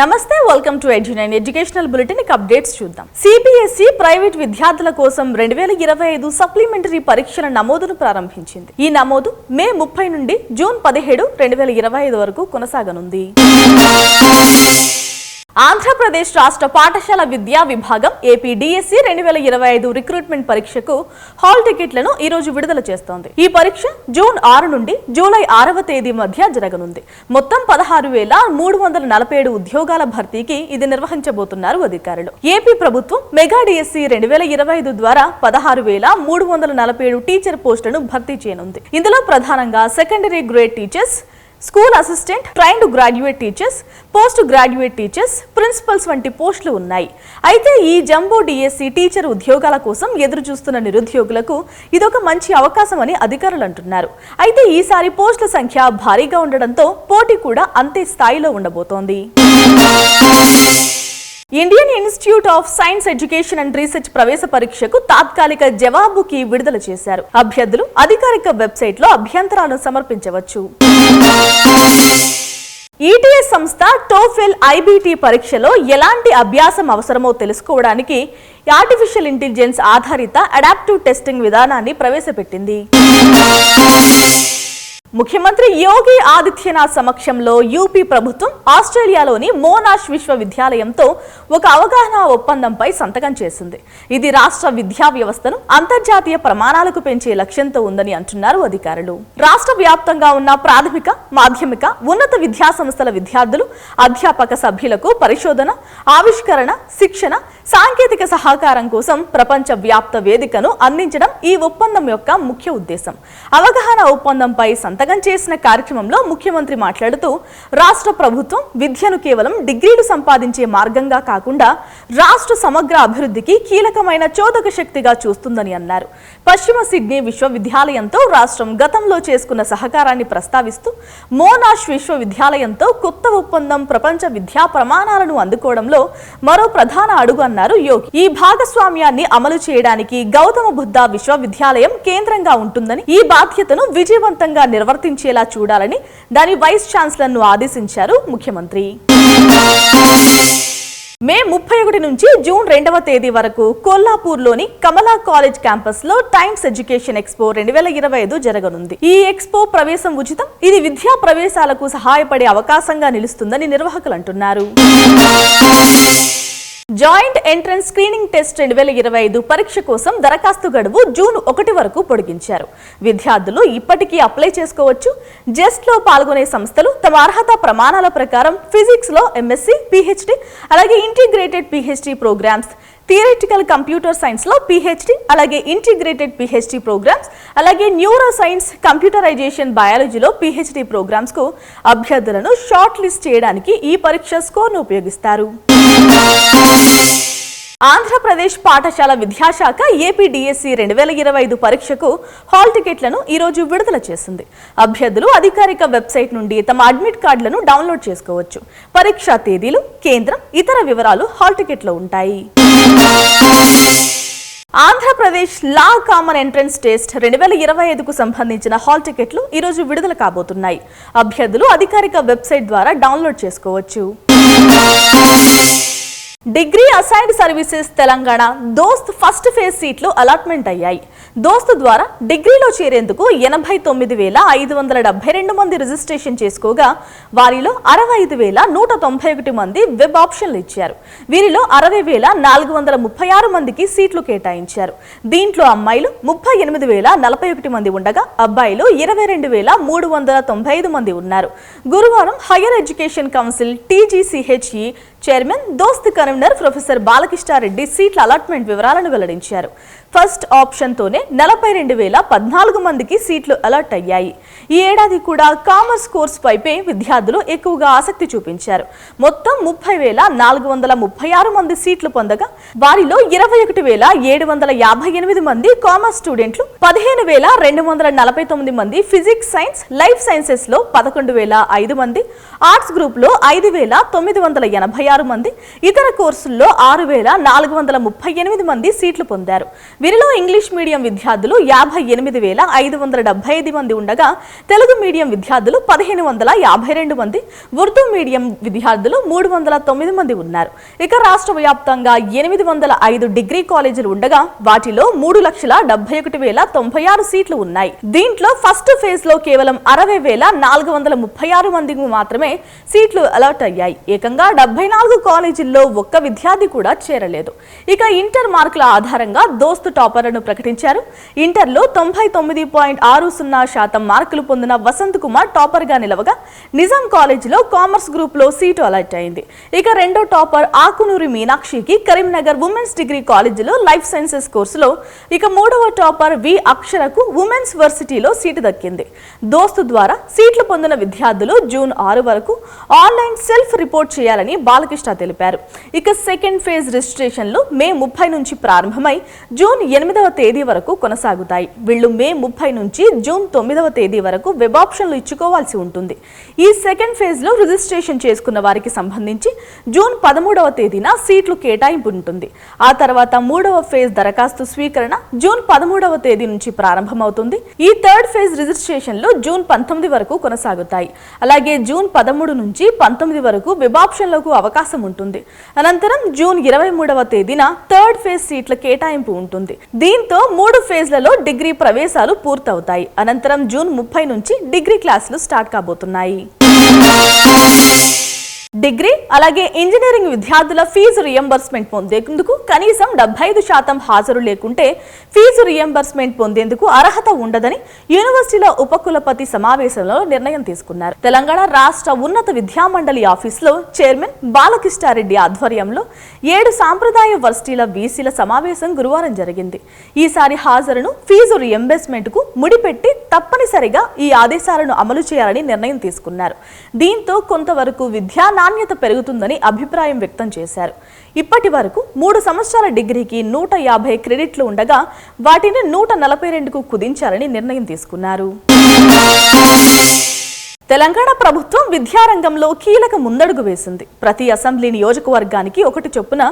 నమస్తే welcome to Edunine educational bulletin updates చూద్దాం. CBSE private విద్యార్థుల కోసం 2025 సప్లిమెంటరీ పరీక్షల నమోదును ప్రారంభించింది. ఈ నమోదు మే 30 నుండి జూన్ 17, 2025 వరకు కొనసాగనుంది. ఆంధ్రప్రదేశ్ రాష్ట్ర పాఠశాల విద్యా విభాగం ఏపీడీఎస్సీ 2025 రిక్రూట్మెంట్ పరీక్షకు హాల్ టికెట్లను ఈ రోజు విడుదల చేస్తోంది. ఈ పరీక్ష జూన్ 6 నుండి జూలై 6వ తేదీ మధ్య జరగనుంది. మొత్తం 16,347 ఉద్యోగాల భర్తీకి ఇది నిర్వహించబోతున్నారు అధికారులు. ఏపీ ప్రభుత్వం మెగా డిఎస్సీ 2025 ద్వారా 16,347 టీచర్ పోస్టులను భర్తీ చేయనుంది. ఇందులో ప్రధానంగా secondary grade teachers, school assistant, trained graduate teachers, post graduate teachers, principals వంటి పోస్టులు ఉన్నాయి. అయితే ఈ జంబో డిఎస్సీ టీచర్ ఉద్యోగాల కోసం ఎదురు చూస్తున్న నిరుద్యోగులకు ఇదొక మంచి అవకాశం అని అధికారులు అంటున్నారు. అయితే ఈసారి పోస్టుల సంఖ్య భారీగా ఉండడంతో పోటీ కూడా అంతే స్థాయిలో ఉండబోతోంది. Indian institute of science education and research ప్రవేశ పరీక్షకు తాత్కాలిక జవాబుకి విడుదల చేశారు. అభ్యర్థులు అధికారిక వెబ్సైట్ లో అభ్యంతరాలను సమర్పించవచ్చు. ఈటీఎస్ సంస్థ టోఫెల్ ఐబీటీ పరీక్షలో ఎలాంటి అభ్యాసం అవసరమో తెలుసుకోవడానికి ఆర్టిఫిషియల్ ఇంటెలిజెన్స్ ఆధారిత అడాప్టివ్ టెస్టింగ్ విధానాన్ని ప్రవేశపెట్టింది. ముఖ్యమంత్రి యోగి ఆదిత్యనాథ్ సమక్షంలో యూపీ ప్రభుత్వం ఆస్ట్రేలియాలోని మోనాష్ విశ్వవిద్యాలయంతో ఒక అవగాహన ఒప్పందంపై సంతకం చేసింది. ఇది రాష్ట్ర విద్యా వ్యవస్థను అంతర్జాతీయ ప్రమాణాలకు పెంచే లక్ష్యంతో ఉందని అంటున్నారు అధికారులు. రాష్ట్ర వ్యాప్తంగా ఉన్న ప్రాథమిక, మాధ్యమిక, ఉన్నత విద్యా సంస్థల విద్యార్థులు, అధ్యాపక సభ్యులకు పరిశోధన, ఆవిష్కరణ, శిక్షణ, సాంకేతిక సహకారం కోసం ప్రపంచ వ్యాప్త వేదికను అందించడం ఈ ఒప్పందం యొక్క ముఖ్య ఉద్దేశం. అవగాహన ఒప్పందంపై సంతకం చేసిన కార్యక్రమంలో ముఖ్యమంత్రి మాట్లాడుతూ, రాష్ట్ర ప్రభుత్వం విద్యను కేవలం డిగ్రీలు సంపాదించే మార్గంగా కాకుండా రాష్ట్ర సమగ్ర అభివృద్ధికి కీలకమైన చోదక శక్తిగా చూస్తుందని అన్నారు. పశ్చిమ సిడ్నీ విశ్వవిద్యాలయంతో రాష్ట్రం గతంలో చేసుకున్న సహకారాన్ని ప్రస్తావిస్తూ, మోనాష్ విశ్వవిద్యాలయంతో కొత్త ఒప్పందం ప్రపంచ విద్యా ప్రమాణాలను అందుకోవడంలో మరో ప్రధాన అడుగు అన్నారు యోగి. ఈ భాగస్వామ్యాన్ని అమలు చేయడానికి గౌతమ బుద్ధ విశ్వవిద్యాలయం కేంద్రంగా ఉంటుందని, ఈ బాధ్యతను విజయవంతంగా నిర్వర్తించేలా చూడాలని దాని వైస్ ఛాన్సలర్ను ఆదేశించారు ముఖ్యమంత్రి. మే 31 నుంచి జూన్ 2వ తేదీ వరకు కొల్లాపూర్లోని కమలా కాలేజ్ క్యాంపస్ లో టైమ్స్ ఎడ్యుకేషన్ ఎక్స్పో 2025 జరగనుంది. ఈ ఎక్స్పో ప్రవేశం ఉచితం. ఇది విద్యా ప్రవేశాలకు సహాయపడే అవకాశంగా నిలుస్తుందని నిర్వాహకులు అంటున్నారు. జాయింట్ ఎంట్రన్స్ స్క్రీనింగ్ టెస్ట్ 2025 పరీక్ష కోసం దరఖాస్తు గడువు జూన్ 1 వరకు పొడిగించారు. విద్యార్థులు ఇప్పటికీ అప్లై చేసుకోవచ్చు. జెస్ట్ లో పాల్గొనే సంస్థలు తమ అర్హత ప్రమాణాల ప్రకారం ఫిజిక్స్ లో ఎంఎస్సీ, పిహెచ్డి, అలాగే integrated PhD programmes, theoretical computer science లో పిహెచ్డి, అలాగే ఇంటిగ్రేటెడ్ పిహెచ్డి ప్రోగ్రామ్స్, అలాగే న్యూరో సైన్స్, కంప్యూటరైజేషన్, బయాలజీలో పిహెచ్డి ప్రోగ్రామ్స్ కు అభ్యర్థులను షార్ట్ లిస్ట్ చేయడానికి ఈ పరీక్ష స్కోర్ను ఉపయోగిస్తారు. ఆంధ్రప్రదేశ్ పాఠశాల విద్యాశాఖ ఏపీడీఎస్సీ 2025 పరీక్షకు హాల్ టికెట్లను ఈ రోజు విడుదల చేసింది. అభ్యర్థులు అధికారిక వెబ్సైట్ నుండి తమ అడ్మిట్ కార్డులను డౌన్లోడ్ చేసుకోవచ్చు. పరీక్షా తేదీలు, కేంద్రం, ఇతర వివరాలు హాల్ టికెట్లో ఉంటాయి. ఆంధ్రప్రదేశ్ లా కామన్ ఎంట్రన్స్ టెస్ట్ 2025కు సంబంధించిన హాల్ టికెట్లు ఈ రోజు విడుదల కాబోతున్నాయి. అభ్యర్థులు అధికారిక వెబ్సైట్ ద్వారా డౌన్లోడ్ చేసుకోవచ్చు. డిగ్రీ అసైన్డ్ సర్వీసెస్ తెలంగాణ దోస్త్ ఫస్ట్ ఫేజ్ సీట్లు అలాట్మెంట్ అయ్యాయి. దోస్త్ ద్వారా డిగ్రీలో చేరేందుకు 89,572 మంది రిజిస్ట్రేషన్ చేసుకోగా వారిలో 65,191 మంది వెబ్ ఆప్షన్లు ఇచ్చారు. వీరిలో 60,436 మందికి సీట్లు కేటాయించారు. దీంట్లో అమ్మాయిలు 38,041 మంది ఉండగా అబ్బాయిలు 22,395 మంది ఉన్నారు. గురువారం higher education council TGCHE chairman దోస్త్ కన్వీనర్ ప్రొఫెసర్ బాలకృష్ణారెడ్డి సీట్ల అలాట్మెంట్ వివరాలను వెల్లడించారు. ఫస్ట్ ఆప్షన్ తోనే 42,014 మందికి సీట్లు అలాట్ అయ్యాయి. ఈ ఏడాది కూడా కామర్స్ కోర్స్ వైపే విద్యార్థులు ఎక్కువగా ఆసక్తి చూపించారు. మొత్తం 30,436 మంది సీట్లు పొందగా వారిలో 21,758 మంది కామర్స్ స్టూడెంట్లు, 15,249 మంది ఫిజిక్స్, సైన్స్, లైఫ్ సైన్సెస్ లో 11,005 మంది, ఆర్ట్స్ గ్రూప్ లో 5,986 మంది, ఇతర కోర్సుల్లో 6,438 మంది సీట్లు పొందారు. వీరిలో ఇంగ్లీష్ మీడియం విద్యార్థులు 58,575 మంది ఉండగా తెలుగు మీడియం విద్యార్థులు 1,552 మంది, ఉర్దూ మీడియం విద్యార్థులు 309 మంది ఉన్నారు. ఇక రాష్ట్ర వ్యాప్తంగా 805 డిగ్రీ కాలేజీలు ఉండగా వాటిలో 3,71,096 సీట్లు ఉన్నాయి. దీంట్లో ఫస్ట్ ఫేజ్ లో కేవలం 60,436 మందికి మాత్రమే సీట్లు అలాట్ అయ్యాయి. ఏకంగా 74 కాలేజీల్లో ఒక్క విద్యార్థి కూడా చేరలేదు. ఇక ఇంటర్ మార్కుల ఆధారంగా దోస్తు టాపర్లను ప్రకటించారు. ఇంటర్లో 99.60% మార్కులు పొందిన వసంత్ కుమార్ టాపర్ గా నిలవగా నిజాం కాలేజీలో కామర్స్ గ్రూప్ లో సీటు అలాట్ అయింది. ఇక రెండో టాపర్ ఆకునూరి మీనాక్షికి కరీంనగర్ ఉమెన్స్ డిగ్రీ కాలేజీలో లైఫ్ సైన్సెస్ కోర్సులో, ఇక మూడవ టాపర్ వి అక్షరకు ఉమెన్స్ వర్సిటీలో సీటు దక్కింది. దోస్తు ద్వారా సీట్లు పొందిన విద్యార్థులు జూన్ 6 వరకు ఆన్లైన్ సెల్ఫ్ రిపోర్ట్ చేయాలని బాలకృష్ణ తెలిపారు. ఇక సెకండ్ ఫేజ్ రిజిస్ట్రేషన్లు మే 30 నుంచి ప్రారంభమై జూన్ 8వ తేదీ వరకు కొనసాగుతాయి. వీళ్లు మే 30 నుంచి జూన్ 9వ తేదీ వరకు వెబ్ ఆప్షన్లు ఇచ్చుకోవాల్సి ఉంటుంది. ఈ సెకండ్ ఫేజ్ లో రిజిస్ట్రేషన్ చేసుకున్న వారికి సంబంధించి జూన్ 13వ తేదీన సీట్లు కేటాయింపు ఉంటుంది. ఆ తర్వాత మూడవ ఫేజ్ దరఖాస్తు స్వీకరణ జూన్ 13వ తేదీ నుంచి ప్రారంభమవుతుంది. ఈ థర్డ్ ఫేజ్ రిజిస్ట్రేషన్లు జూన్ 19 వరకు కొనసాగుతాయి. అలాగే జూన్ 13 నుంచి 19 వరకు వెబ్ ఆప్షన్లకు అవకాశం ఉంటుంది. అనంతరం జూన్ 23వ తేదీన థర్డ్ ఫేజ్ సీట్ల కేటాయింపు ఉంటుంది. దీంతో 3 ఫేజ్లలో డిగ్రీ ప్రవేశాలు పూర్తవుతాయి. అనంతరం జూన్ 30 నుంచి డిగ్రీ క్లాసులు స్టార్ట్ కాబోతున్నాయి. డిగ్రీ అలాగే ఇంజనీరింగ్ విద్యార్థుల ఫీజు రియంబర్స్మెంట్ పొందేందుకు కనీసం 75% హాజరు లేకుంటే ఫీజు రియంబర్స్మెంట్ పొందేందుకు అర్హత ఉండదని యూనివర్సిటీల ఉపకులపతి సమావేశంలో నిర్ణయం తీసుకున్నారు. తెలంగాణ రాష్ట్ర ఉన్నత విద్యామండలి ఆఫీసులో చైర్మన్ బాలకృష్ణారెడ్డి ఆధ్వర్యంలో 7 సాంప్రదాయ వర్సిటీల వీసీల సమావేశం గురువారం జరిగింది. ఈసారి హాజరును ఫీజు రియంబర్స్మెంట్ కు ముడిపెట్టి తప్పనిసరిగా ఈ ఆదేశాలను అమలు చేయాలని నిర్ణయం తీసుకున్నారు. దీంతో కొంతవరకు విద్యా నాణ్యత పెరుగుతుందని అభిప్రాయం వ్యక్తం చేశారు. ఇప్పటి వరకు 3 సంవత్సరాల డిగ్రీకి 150 క్రెడిట్లు ఉండగా వాటిని 142కు కుదించాలని నిర్ణయం తీసుకున్నారు. తెలంగాణ ప్రభుత్వం విద్యారంగంలో కీలక ముందడుగు వేసింది. ప్రతి అసెంబ్లీ నియోజకవర్గానికి ఒకటి చొప్పున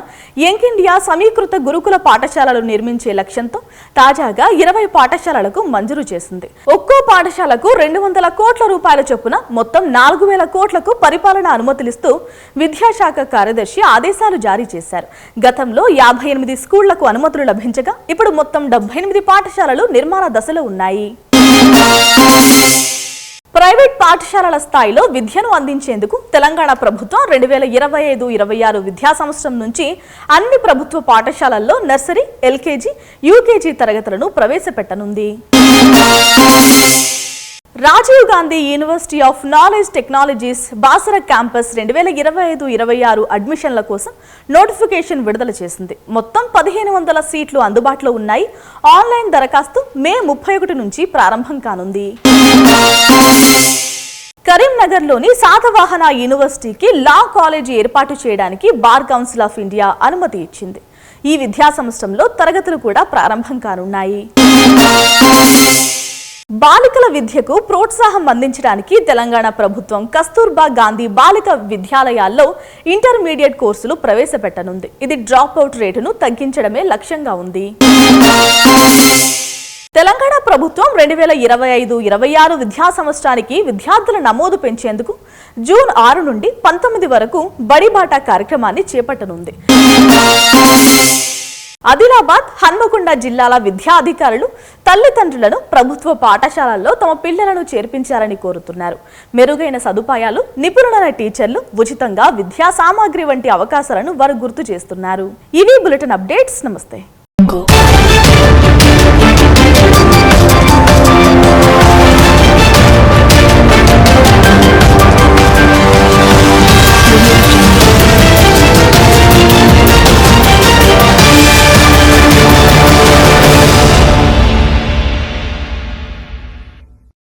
యంగ్ ఇండియా సమీకృత గురుకుల పాఠశాలలు నిర్మించే లక్ష్యంతో తాజాగా 20 పాఠశాలలకు మంజూరు చేసింది. ఒక్కో పాఠశాలకు 200 కోట్ల రూపాయల చొప్పున మొత్తం 4,000 కోట్లకు పరిపాలన అనుమతులిస్తూ విద్యాశాఖ కార్యదర్శి ఆదేశాలు జారీ చేశారు. గతంలో 58 స్కూళ్లకు అనుమతులు లభించగా ఇప్పుడు మొత్తం 78 పాఠశాలలు నిర్మాణ దశలో ఉన్నాయి. ప్రైవేట్ పాఠశాలల స్థాయిలో విద్యను అందించేందుకు తెలంగాణ ప్రభుత్వం 2025-26 విద్యా సంవత్సరం నుంచి అన్ని ప్రభుత్వ పాఠశాలల్లో నర్సరీ, ఎల్కేజీ, యూకేజీ తరగతులను ప్రవేశపెట్టనుంది. Rajiv Gandhi university of knowledge technologies Basara campus 2025-26 అడ్మిషన్ల కోసం నోటిఫికేషన్ విడుదల చేసింది. మొత్తం 1,500 సీట్లు అందుబాటులో ఉన్నాయి. ఆన్లైన్ దరఖాస్తు మే 31 నుంచి ప్రారంభం కానుంది. కరీంనగర్లోని శాతవాహన యూనివర్సిటీకి లా కాలేజీ ఏర్పాటు చేయడానికి బార్ కౌన్సిల్ ఆఫ్ ఇండియా అనుమతి ఇచ్చింది. ఈ విద్యా సంవత్సరంలో తరగతులు కూడా ప్రారంభం కానున్నాయి. బాలికల విద్యకు ప్రోత్సాహం అందించడానికి తెలంగాణ ప్రభుత్వం కస్తూర్బా గాంధీ బాలిక విద్యాలయాల్లో ఇంటర్మీడియట్ కోర్సులు ప్రవేశపెట్టనుంది. ఇది డ్రాప్ అవుట్ రేటును తగ్గించడమే లక్ష్యంగా ఉంది. తెలంగాణ ప్రభుత్వం 2025-26 విద్యా సంవత్సరానికి విద్యార్థుల నమోదు పెంచేందుకు జూన్ 6 నుండి 19 వరకు బడిబాట కార్యక్రమాన్ని చేపట్టనుంది. ఆదిలాబాద్, హన్మకొండ జిల్లాల విద్యాధికారులు తల్లిదండ్రులను ప్రభుత్వ పాఠశాలల్లో తమ పిల్లలను చేర్పించాలని కోరుతున్నారు. మెరుగైన సదుపాయాలు, నిపుణులైన టీచర్లు, ఉచితంగా విద్యా సామాగ్రి వంటి అవకాశాలను వారు గుర్తు చేస్తున్నారు. ఇవి బులెటిన్ అప్డేట్స్. నమస్తే.